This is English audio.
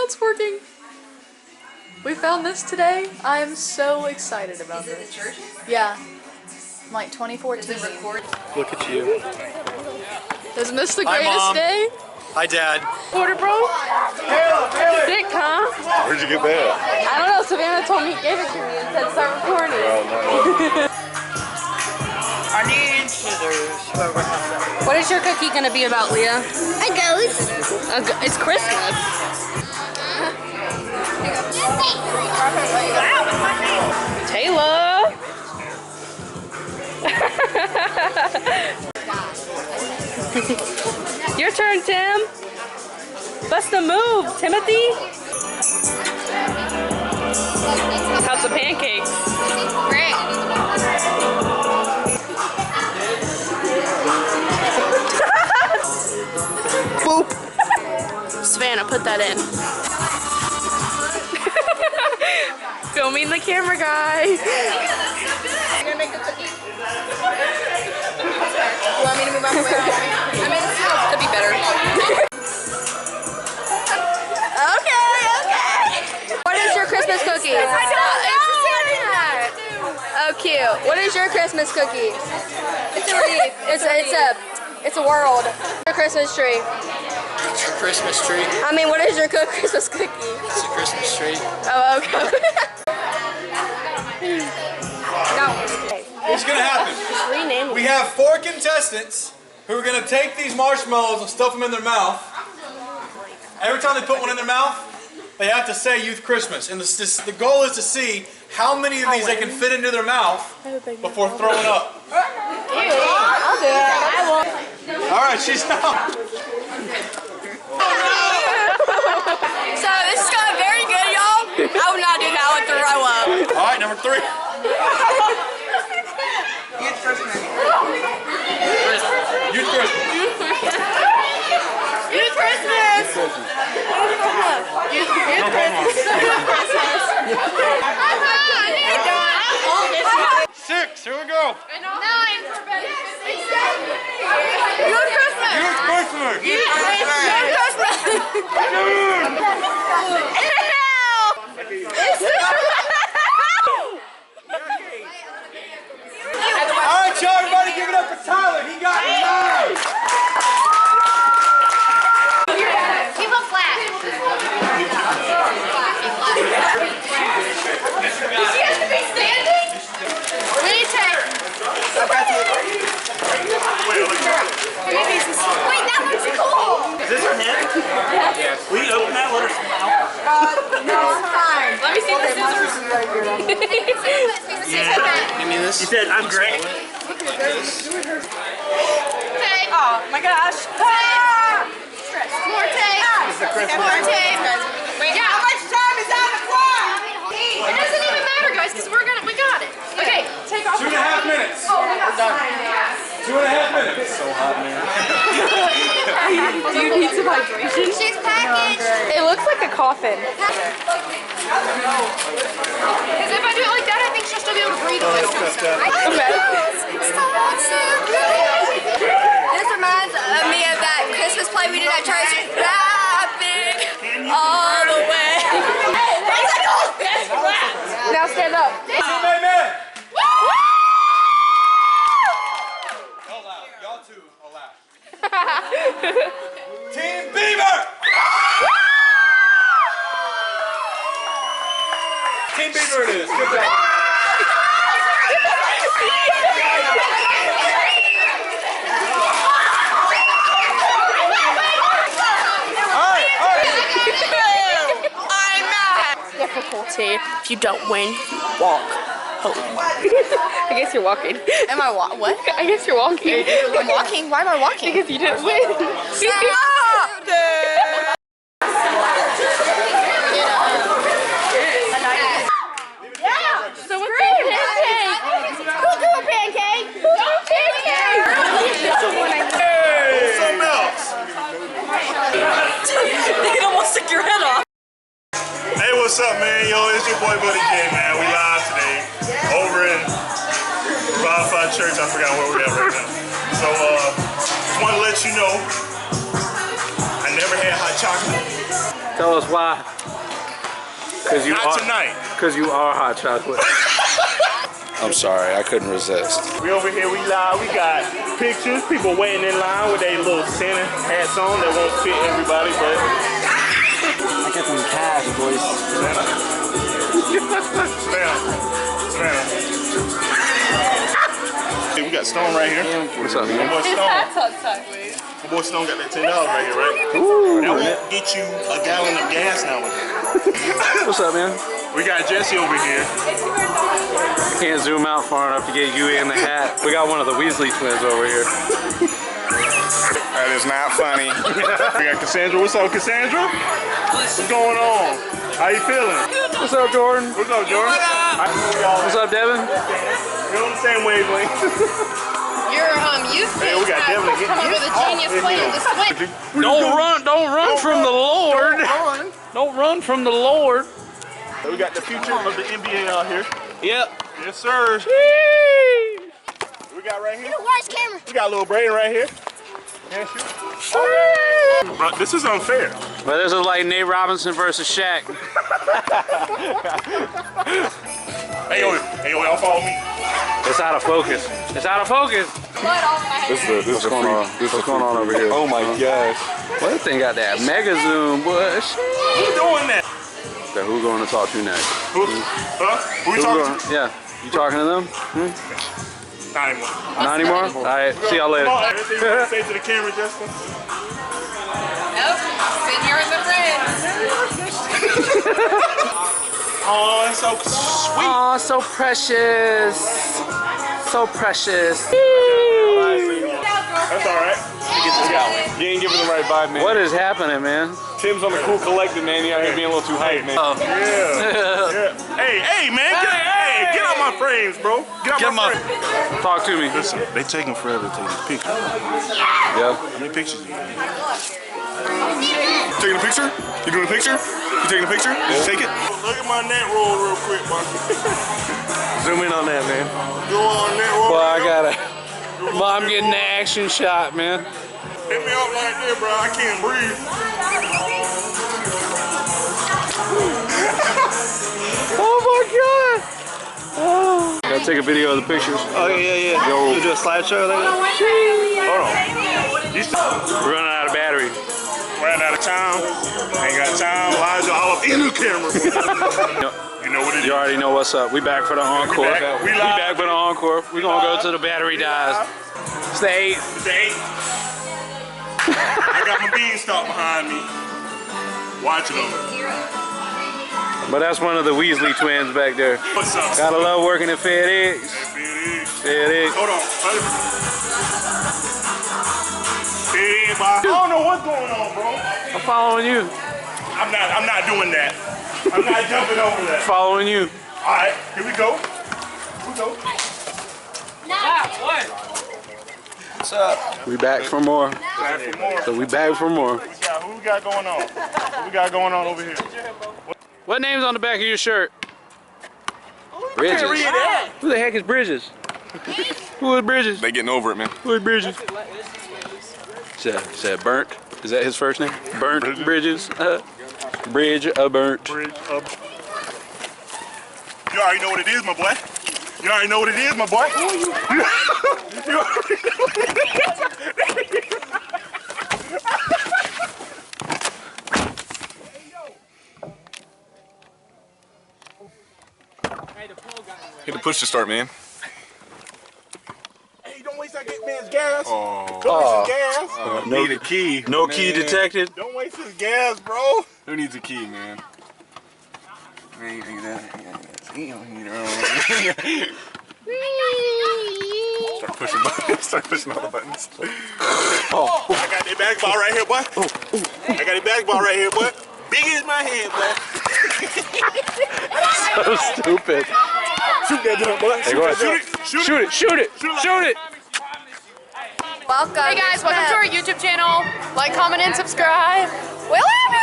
Oh, it's working. We found this today. I am so excited about this. Is it the church? Yeah. Like 2014. Look at you. Does miss the greatest day? Hi, Dad. Quarter bro? Sick, huh? Where'd you get that? I don't know. Savannah told me, gave it to me and said start recording. I need scissors. What is your cookie gonna be about, Leah? A ghost. It's Christmas. Taylor. Your turn, Tim. Bust the move, Timothy. How's the pancakes? Great. Boop. Savannah, put that in. Filming the camera guy. You're gonna make the cookie. You want me to move out the way? I mean, this could be better. Okay. What is your Christmas cookie? Oh, cute. What is your Christmas cookie? It's a wreath. It's a world. Your Christmas tree. It's your Christmas tree. I mean, what is your Christmas cookie? It's a Christmas tree. Oh, okay. What's gonna happen? We have 4 contestants who are gonna take these marshmallows and stuff them in their mouth. Every time they put one in their mouth, they have to say "Youth Christmas," and the goal is to see how many of these they can fit into their mouth before throwing up. I'll do it. I won't. All right, she's out. So this is going very good, y'all. I would not do that. I would throw up. All right, number 3. Youth Christmas. Youth Christmas. Youth Christmas. Youth Christmas. 6. Here we go. 9. Youth Christmas. Youth Christmas. Youth Christmas. All right, y'all, everybody give it up for Tyler. He got 9. Keep them flat. Does she have to be standing? ReChurch. Wait, that looks cool. Is this her head? Yes. Will you open that? Let her smile. No, I'm fine. Let me see the scissors. Give me this. You said I'm great. Tape. Oh my gosh. More tape. More tape. Wait, how much time is on the clock? It doesn't even matter, guys, because we got it. Okay, take off. 2.5 minutes. Oh, we got done. 2.5 minutes. So hot, man. Do you need some hydration? She's packaged. It looks like a coffin. Because if I do it like that, I think she'll still be able to breathe a little. This reminds me of that Christmas play we did at church. Rapping all the way. Now stand up. Amen. Y'all loud. Y'all too are loud. Team Beaver. Team Beaver it is. Good job. Difficulty. If you don't win, walk home. I guess you're walking. Am I what? I guess you're walking. I'm walking? Why am I walking? Because you didn't win. Yeah. So what's the pancake? Who threw a pancake? Who threw a pancake? Something else. They almost took your head off. Hey, what's up, man? Yo, it's your boy Buddy J, man. We live today over in Wildfire Church. I forgot where we're at right now. So, just want to let you know, I never had hot chocolate. Tell us why. Cause you Not are, tonight. Cause you are hot chocolate. I'm sorry, I couldn't resist. We over here, we live. We got pictures. People waiting in line with their little Santa hats on that won't fit everybody, but I get some cash, boys. Santa. Hey, we got Stone right here. What's up, man? My boy His Stone. hat's on sideways. My boy Stone got that $10 right here, right? Ooh, that won't get you a gallon of gas nowadays. What's up, man? We got Jesse over here. Can't zoom out far enough to get you in the hat. We got one of the Weasley twins over here. That is not funny. We got Cassandra. What's up, Cassandra? What's going on? How you feeling? What's up, Jordan? What's up, Jordan? What's up, Devin? We're on the same wavelength. Your youth Hey, we got Devin. come up with a genius plan to switch. Don't run from the Lord. Don't run from the Lord. We got the future of the NBA out here. Yep. Yes, sir. We got right here. Where's camera? We got little Braden right here. Yeah, sure. Bro, this is unfair. But this is like Nate Robinson versus Shaq. Hey, y'all follow me. It's out of focus. It's out of focus. What's going on over here? Oh my gosh. Well, that thing got that mega zoom, boy. Who's doing that? Okay, who going to talk to next? Who you talking to? Yeah. You talking to them? Not anymore. Not anymore? All right. See y'all later. Come on, anything you want to say to the camera, Justin? Nope. Sit here with the friends. Oh, it's so sweet. Oh, so precious. So precious. That's all right. You ain't giving the right vibe, man. What is happening, man? Tim's on the cool collective, man. You out here being a little too hype, man. Yeah. Hey, man. Get out my frames, bro. Get out my frames. Talk to me. Listen, they taking forever to take these pictures. Yeah. How many pictures you got? Taking a picture? You doing a picture? You taking a picture? Did you take it? Look at my net roll real quick, man. Zoom in on that, man. Go on net roll. Well, I gotta. I'm getting the action shot, man. Hit me up like that, bro. I can't breathe. Oh my god! Oh. Gotta take a video of the pictures. Oh, yeah. Yo. You do a slideshow like that? Hold on. We're running out of battery. Ran out of time. Ain't got time. Elijah all up in the camera. You know what it is. You already know what's up. We back for the encore. We We live. back for the encore. We gonna go till the battery dies. It's the 8. It's the 8. I got my beanstalk behind me. Watching them. But that's one of the Weasley twins back there. What's up? Gotta love working at FedEx. FedEx. Hold on. I don't know what's going on, bro. I'm following you. I'm not doing that. I'm not jumping over that. Following you. All right, here we go. Here we go. What's up? We back for more. Back for more. So we back for more. Who we got going on? What we got going on over here? What name's on the back of your shirt? Bridges. Read that. Who the heck is Bridges? Who is Bridges? They getting over it, man. Who is Bridges? Said Burnt. Is that his first name? Burnt Bridges. Bridge Burnt. Bridge up. You already know what it is, my boy. You already know what it is, my boy. You already know what it is. Hit the push to start, man. Hey, don't waste that man's gas. Oh. Don't waste his gas. Need a key. No man. key detected. Don't waste his gas, bro. Who needs a key, man? Start pushing buttons. Start pushing all the buttons. I got that basketball right here, boy. I got that basketball right here, boy. Big as my head, boy. So stupid. Shoot that jump, boy. Hey, go ahead. Shoot it. Welcome. Hey guys, welcome to our YouTube channel. Like, comment, and subscribe. We love you!